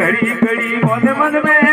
घड़ी घड़ी मन मन में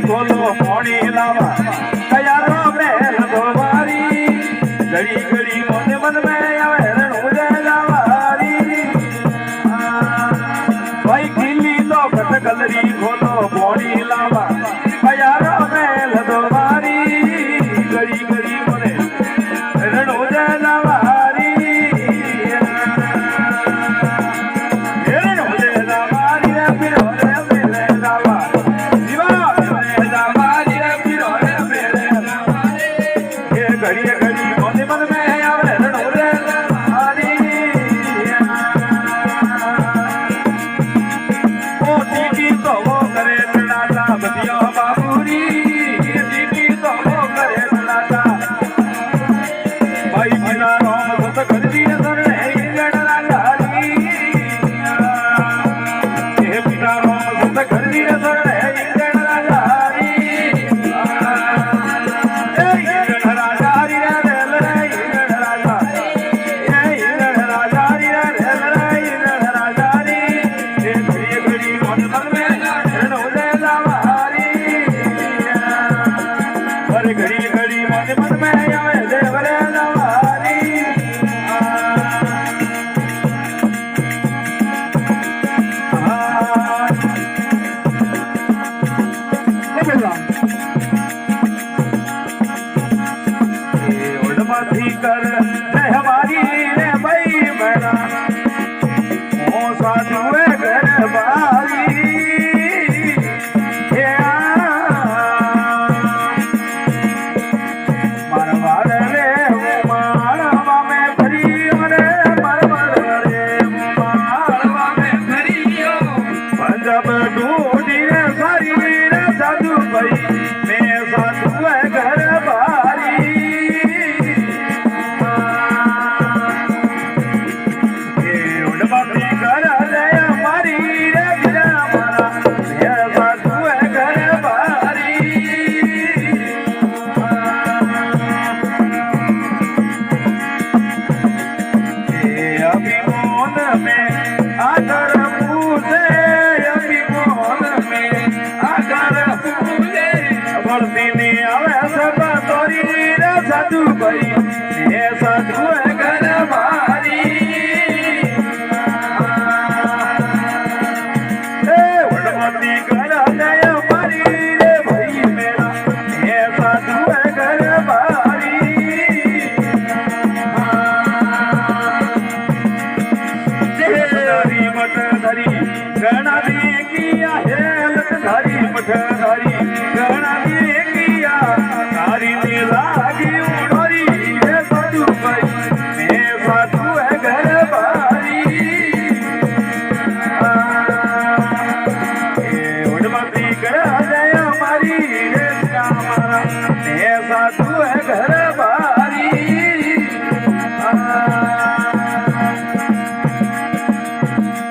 बोलो मोड़ी लावा कया रो में लगवारी घड़ी घड़ी मोने मन में आवे रणो दे लावारी भाई खिली लो कट गलरी खोलो मोड़ी लावा कया रो में लगवारी घड़ी घड़ी मोने रणो दे लावारी रणो दे लावारी रे पिरो रे मेरे लावा मैं साधु घर बारी આવે સબ તોરી રે સાધુ ભાઈ એ સાધુ ઘર મારી એ વડમતી ઘર જય મારી રે ભાઈ મેરા એ સાધુ ઘર મારી ધરી મઠ ધરી ઘણા દે કિયા હે લટ ધરી મઠ ધરી ઘણા દે કિયા તારી ને લાગી ઉડોરી હે સાધુ ભાઈ મે સાધુ ઘર બારી એ વડમતી ઘર જય મારી રે કામરા મે સાધુ ઘર બારી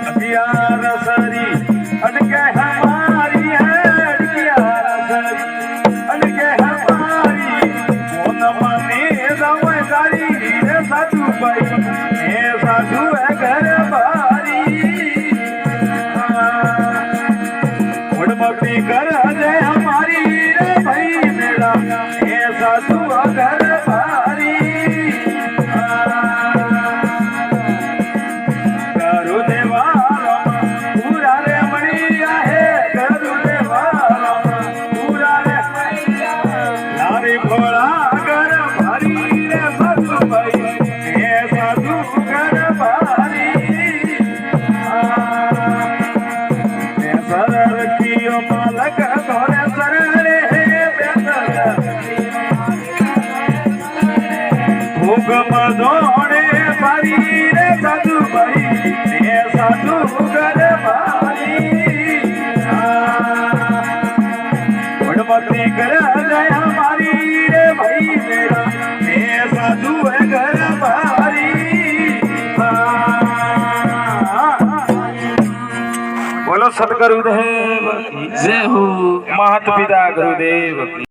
अटियार सरी अटके हमारी है अटियार सरी अटके हमारी मोन मने जावे गारी रे साधु भाई ए साधु है घर बारी वडमती कर जय हमारी रे भाई मेरा ए साधु घर बारी जोड़े बारी रे साधु भाई ने साधु घर बारी वडमती घर जय हमारी रे भाई मेरा ने साधु घर बारी बोलो सतगुरुदेव की जय हो महत पिता गुरुदेव की